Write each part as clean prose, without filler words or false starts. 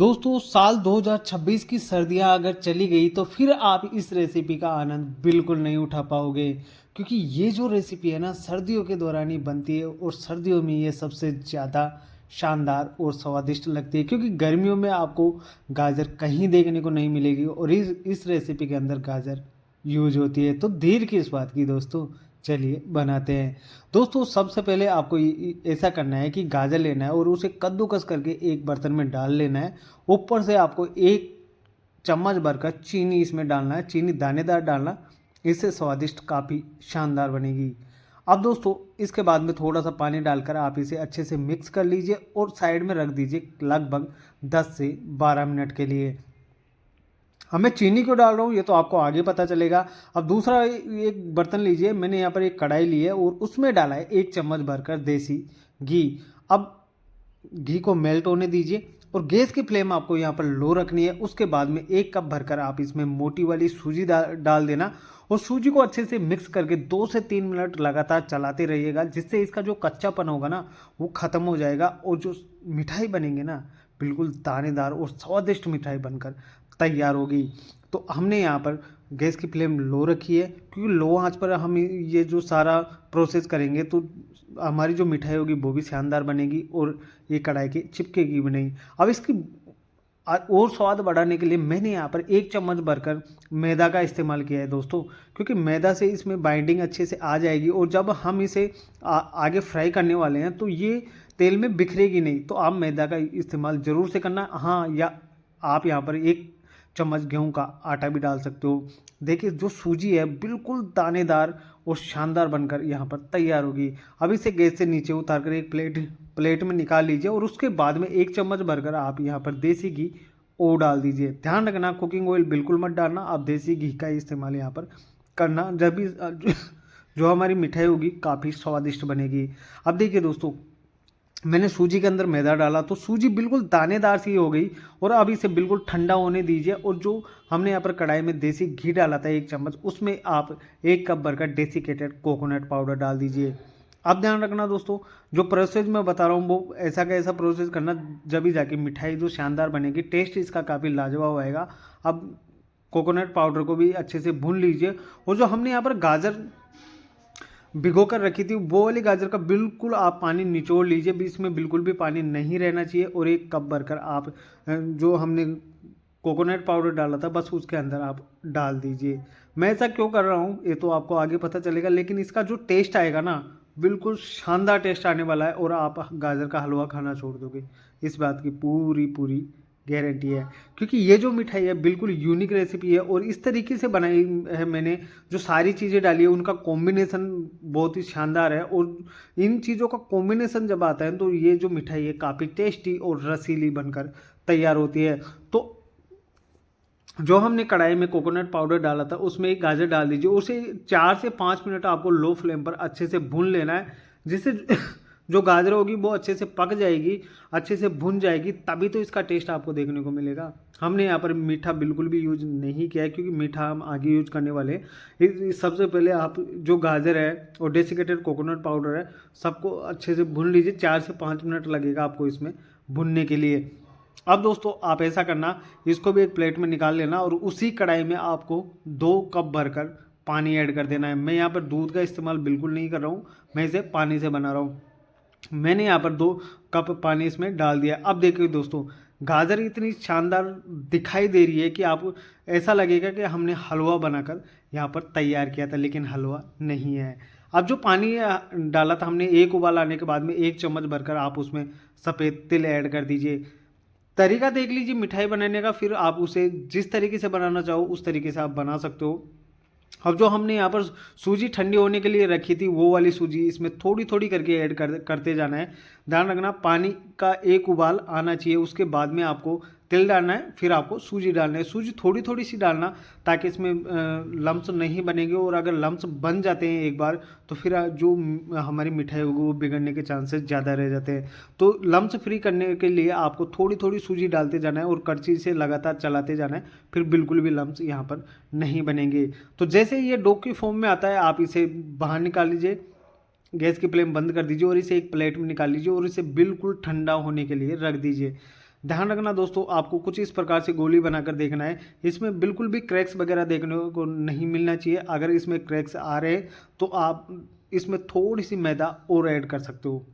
दोस्तों साल 2026 की सर्दियां अगर चली गई तो फिर आप इस रेसिपी का आनंद बिल्कुल नहीं उठा पाओगे, क्योंकि ये जो रेसिपी है ना सर्दियों के दौरान ही बनती है और सर्दियों में ये सबसे ज़्यादा शानदार और स्वादिष्ट लगती है, क्योंकि गर्मियों में आपको गाजर कहीं देखने को नहीं मिलेगी और इस रेसिपी के अंदर गाजर यूज होती है। तो देर किस बात की दोस्तों, चलिए बनाते हैं। दोस्तों सबसे पहले आपको ऐसा करना है कि गाजर लेना है और उसे कद्दूकस करके एक बर्तन में डाल लेना है। ऊपर से आपको एक चम्मच भरकर चीनी इसमें डालना है, चीनी दानेदार डालना, इससे स्वादिष्ट काफ़ी शानदार बनेगी। अब दोस्तों इसके बाद में थोड़ा सा पानी डालकर आप इसे अच्छे से मिक्स कर लीजिए और साइड में रख दीजिए लगभग 10 से 12 मिनट के लिए। अब मैं चीनी क्यों डाल रहा हूँ ये तो आपको आगे पता चलेगा। अब दूसरा एक बर्तन लीजिए, मैंने यहाँ पर एक कढ़ाई ली है और उसमें डाला है एक चम्मच भरकर देसी घी। अब घी को मेल्ट होने दीजिए और गैस की फ्लेम आपको यहाँ पर लो रखनी है। उसके बाद में एक कप भरकर आप इसमें मोटी वाली सूजी डाल देना और सूजी को अच्छे से मिक्स करके 2 से 3 मिनट लगातार चलाते रहिएगा, जिससे इसका जो कच्चापन होगा ना वो ख़त्म हो जाएगा और जो मिठाई बनेंगे ना बिल्कुल दानेदार और स्वादिष्ट मिठाई बनकर तैयार होगी। तो हमने यहाँ पर गैस की फ्लेम लो रखी है, क्योंकि लो आंच पर हम ये जो सारा प्रोसेस करेंगे तो हमारी जो मिठाई होगी वो भी शानदार बनेगी और ये कढ़ाई की चिपकेगी भी नहीं। अब इसकी और स्वाद बढ़ाने के लिए मैंने यहाँ पर एक चम्मच भरकर मैदा का इस्तेमाल किया है दोस्तों, क्योंकि मैदा से इसमें बाइंडिंग अच्छे से आ जाएगी और जब हम इसे आगे फ्राई करने वाले हैं तो ये तेल में बिखरेगी नहीं। तो आप मैदा का इस्तेमाल ज़रूर से करना। हाँ, या आप यहाँ पर एक चम्मच गेहूं का आटा भी डाल सकते हो। देखिए जो सूजी है बिल्कुल दानेदार और शानदार बनकर यहाँ पर तैयार होगी। अब इसे गैस से नीचे उतार कर एक प्लेट में निकाल लीजिए और उसके बाद में एक चम्मच भरकर आप यहाँ पर देसी घी और डाल दीजिए। ध्यान रखना कुकिंग ऑयल बिल्कुल मत डालना, आप देसी घी का इस्तेमाल यहाँ पर करना, जब भी जो हमारी मिठाई होगी काफ़ी स्वादिष्ट बनेगी। अब देखिए दोस्तों मैंने सूजी के अंदर मैदा डाला तो सूजी बिल्कुल दानेदार सी हो गई और अब इसे बिल्कुल ठंडा होने दीजिए। और जो हमने यहाँ पर कढ़ाई में देसी घी डाला था एक चम्मच, उसमें आप एक कप भरकर डेसिकेटेड कोकोनट पाउडर डाल दीजिए। अब ध्यान रखना दोस्तों, जो प्रोसेस मैं बता रहा हूँ वो ऐसा का ऐसा प्रोसेस करना, जब भी जाके मिठाई जो शानदार बनेगी, टेस्ट इसका काफ़ी लाजवाब आएगा। अब कोकोनट पाउडर को भी अच्छे से भून लीजिए और जो हमने यहाँ पर गाजर भिगो कर रखी थी वो वाली गाजर का बिल्कुल आप पानी निचोड़ लीजिए, भी इसमें बिल्कुल भी पानी नहीं रहना चाहिए। और एक कप भरकर आप जो हमने कोकोनट पाउडर डाला था बस उसके अंदर आप डाल दीजिए। मैं ऐसा क्यों कर रहा हूँ ये तो आपको आगे पता चलेगा, लेकिन इसका जो टेस्ट आएगा ना बिल्कुल शानदार टेस्ट आने वाला है और आप गाजर का हलवा खाना छोड़ दोगे, इस बात की पूरी पूरी गारंटी है। क्योंकि ये जो मिठाई है बिल्कुल यूनिक रेसिपी है और इस तरीके से बनाई है मैंने, जो सारी चीज़ें डाली है उनका कॉम्बिनेशन बहुत ही शानदार है और इन चीज़ों का कॉम्बिनेशन जब आता है तो ये जो मिठाई है काफ़ी टेस्टी और रसीली बनकर तैयार होती है। तो जो हमने कढ़ाई में कोकोनट पाउडर डाला था उसमें एक गाजर डाल दीजिए, उसे 4 से 5 मिनट आपको लो फ्लेम पर अच्छे से भून लेना है, जिससे जो गाजर होगी वो अच्छे से पक जाएगी, अच्छे से भुन जाएगी, तभी तो इसका टेस्ट आपको देखने को मिलेगा। हमने यहाँ पर मीठा बिल्कुल भी यूज नहीं किया है, क्योंकि मीठा हम आगे यूज करने वाले हैं। सबसे पहले आप जो गाजर है और डेसिकेटेड कोकोनट पाउडर है सबको अच्छे से भून लीजिए, 4 से 5 मिनट लगेगा आपको इसमें भुनने के लिए। अब दोस्तों आप ऐसा करना, इसको भी एक प्लेट में निकाल लेना और उसी कढ़ाई में आपको 2 कप भरकर पानी ऐड कर देना है। मैं यहाँ पर दूध का इस्तेमाल बिल्कुल नहीं कर रहा हूँ, मैं इसे पानी से बना रहा हूँ। मैंने यहाँ पर 2 कप पानी इसमें डाल दिया। अब देखिए दोस्तों गाजर इतनी शानदार दिखाई दे रही है कि आपको ऐसा लगेगा कि हमने हलवा बनाकर यहाँ पर तैयार किया था, लेकिन हलवा नहीं है। अब जो पानी डाला था हमने, एक उबाल आने के बाद में 1 चम्मच भरकर आप उसमें सफ़ेद तिल ऐड कर दीजिए। तरीका देख लीजिए मिठाई बनाने का, फिर आप उसे जिस तरीके से बनाना चाहो उस तरीके से आप बना सकते हो। अब जो हमने यहाँ पर सूजी ठंडी होने के लिए रखी थी वो वाली सूजी इसमें थोड़ी थोड़ी करके ऐड करते जाना है। ध्यान रखना पानी का एक उबाल आना चाहिए, उसके बाद में आपको तिल डालना है, फिर आपको सूजी डालना है। सूजी थोड़ी थोड़ी सी डालना ताकि इसमें लम्स नहीं बनेंगे, और अगर लम्स बन जाते हैं एक बार तो फिर जो हमारी मिठाई होगी वो बिगड़ने के चांसेस ज़्यादा रह जाते हैं। तो लम्स फ्री करने के लिए आपको थोड़ी थोड़ी सूजी डालते जाना है और करछी से लगातार चलाते जाना है, फिर बिल्कुल भी लम्स यहाँ पर नहीं बनेंगे। तो जैसे ये डो की फॉर्म में आता है आप इसे बाहर निकाल लीजिए, गैस की फ्लेम बंद कर दीजिए और इसे एक प्लेट में निकाल लीजिए और इसे बिल्कुल ठंडा होने के लिए रख दीजिए। ध्यान रखना दोस्तों, आपको कुछ इस प्रकार से गोली बनाकर देखना है। इसमें बिल्कुल भी क्रैक्स वगैरह देखने को नहीं मिलना चाहिए। अगर इसमें क्रैक्स आ रहे हैं तो आप इसमें थोड़ी सी मैदा और ऐड कर सकते हो।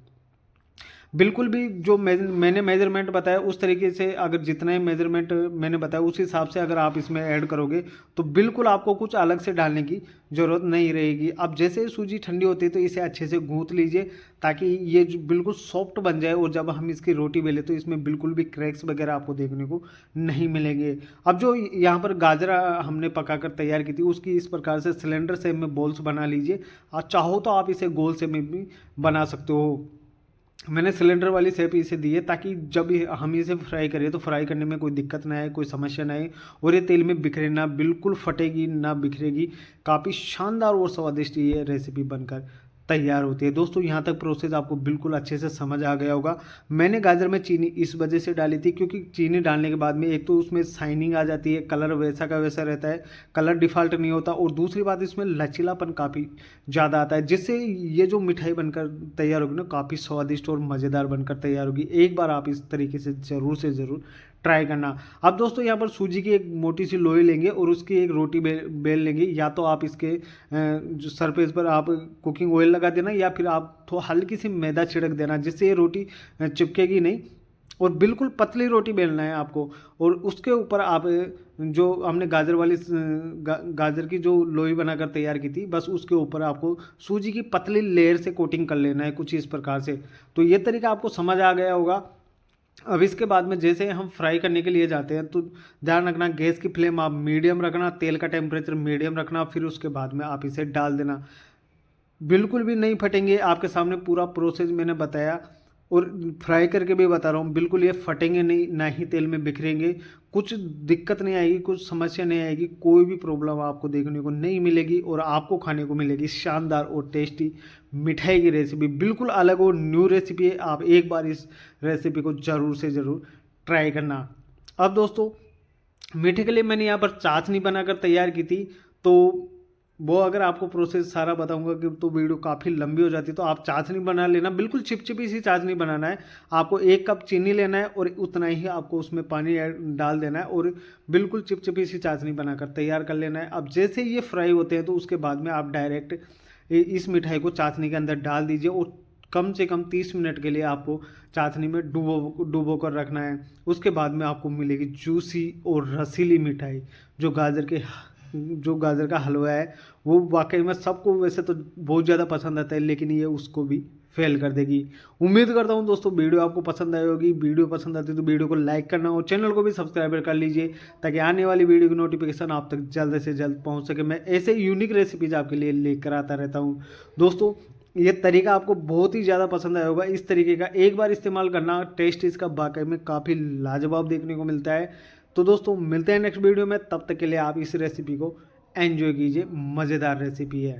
बिल्कुल भी जो मैंने मेजरमेंट बताया उस तरीके से, अगर जितना ही मेजरमेंट मैंने बताया उस हिसाब से अगर आप इसमें ऐड करोगे तो बिल्कुल आपको कुछ अलग से डालने की ज़रूरत नहीं रहेगी। अब जैसे ही सूजी ठंडी होती है तो इसे अच्छे से गूंथ लीजिए ताकि ये जो बिल्कुल सॉफ्ट बन जाए, और जब हम इसकी रोटी बेले तो इसमें बिल्कुल भी क्रैक्स वगैरह आपको देखने को नहीं मिलेंगे। अब जो यहाँ पर गाजर हमने पका कर तैयार की थी उसकी इस प्रकार से सिलेंडर शेप में बॉल्स बना लीजिए, और चाहो तो आप इसे गोल शेप में भी बना सकते हो। मैंने सिलेंडर वाली शेप इसे दी है ताकि जब हम इसे फ्राई करें तो फ्राई करने में कोई दिक्कत ना आए, कोई समस्या ना आए, और ये तेल में बिखरे ना, बिल्कुल फटेगी ना बिखरेगी। काफ़ी शानदार और स्वादिष्ट ये रेसिपी बनकर तैयार होती है। दोस्तों यहाँ तक प्रोसेस आपको बिल्कुल अच्छे से समझ आ गया होगा। मैंने गाजर में चीनी इस वजह से डाली थी क्योंकि चीनी डालने के बाद में एक तो उसमें शाइनिंग आ जाती है, कलर वैसा का वैसा रहता है, कलर डिफ़ॉल्ट नहीं होता, और दूसरी बात इसमें लचीलापन काफ़ी ज़्यादा आता है, जिससे ये जो मिठाई बनकर तैयार होगी ना काफ़ी स्वादिष्ट और मज़ेदार बनकर तैयार होगी। एक बार आप इस तरीके से ज़रूर ट्राई करना। अब दोस्तों यहाँ पर सूजी की एक मोटी सी लोई लेंगे और उसकी एक रोटी बेल लेंगे। या तो आप इसके जो सरफेस पर आप कुकिंग ऑयल लगा देना, या फिर आप थोड़ा हल्की सी मैदा छिड़क देना, जिससे ये रोटी चिपकेगी नहीं, और बिल्कुल पतली रोटी बेलना है आपको। और उसके ऊपर आप जो हमने गाजर वाली गाजर की जो लोई बनाकर तैयार की थी, बस उसके ऊपर आपको सूजी की पतली लेयर से कोटिंग कर लेना है कुछ इस प्रकार से। तो ये तरीका आपको समझ आ गया होगा। अब इसके बाद में जैसे हम फ्राई करने के लिए जाते हैं तो ध्यान रखना गैस की फ्लेम आप मीडियम रखना, तेल का टेम्परेचर मीडियम रखना, फिर उसके बाद में आप इसे डाल देना। बिल्कुल भी नहीं फटेंगे, आपके सामने पूरा प्रोसेस मैंने बताया, और फ्राई करके भी बता रहा हूँ, बिल्कुल ये फटेंगे नहीं, ना ही तेल में बिखरेंगे, कुछ दिक्कत नहीं आएगी, कुछ समस्या नहीं आएगी, कोई भी प्रॉब्लम आपको देखने को नहीं मिलेगी, और आपको खाने को मिलेगी शानदार और टेस्टी मिठाई की रेसिपी। बिल्कुल अलग और न्यू रेसिपी है, आप एक बार इस रेसिपी को ज़रूर से ज़रूर ट्राई करना। अब दोस्तों मीठे के लिए मैंने यहाँ पर चाशनी बनाकर तैयार की थी, तो वो अगर आपको प्रोसेस सारा बताऊंगा कि तो वीडियो काफ़ी लंबी हो जाती है, तो आप चाशनी बना लेना। बिल्कुल चिपचिपी सी चाशनी बनाना है। आपको 1 कप चीनी लेना है और उतना ही आपको उसमें पानी डाल देना है, और बिल्कुल चिपचिपी सी चाशनी बनाकर तैयार कर लेना है। अब जैसे ये फ्राई होते हैं तो उसके बाद में आप डायरेक्ट इस मिठाई को चाशनी के अंदर डाल दीजिए, और कम से कम 30 मिनट के लिए आपको चाशनी में डुबो कर रखना है। उसके बाद में आपको मिलेगी जूसी और रसीली मिठाई। जो गाजर का हलवा है वो वाकई में सबको वैसे तो बहुत ज़्यादा पसंद आता है, लेकिन ये उसको भी फेल कर देगी। उम्मीद करता हूँ दोस्तों वीडियो आपको पसंद आई होगी। वीडियो पसंद आती है तो वीडियो को लाइक करना और चैनल को भी सब्सक्राइब कर लीजिए, ताकि आने वाली वीडियो की नोटिफिकेशन आप तक जल्द से जल्द पहुँच सके। मैं ऐसे यूनिक रेसिपीज आपके लिए लेकर आता रहता हूँ। दोस्तों ये तरीका आपको बहुत ही ज़्यादा पसंद आया होगा। इस तरीके का एक बार इस्तेमाल करना, टेस्ट इसका वाकई में काफ़ी लाजवाब देखने को मिलता है। तो दोस्तों मिलते हैं नेक्स्ट वीडियो में, तब तक के लिए आप इस रेसिपी को एंजॉय कीजिए, मज़ेदार रेसिपी है।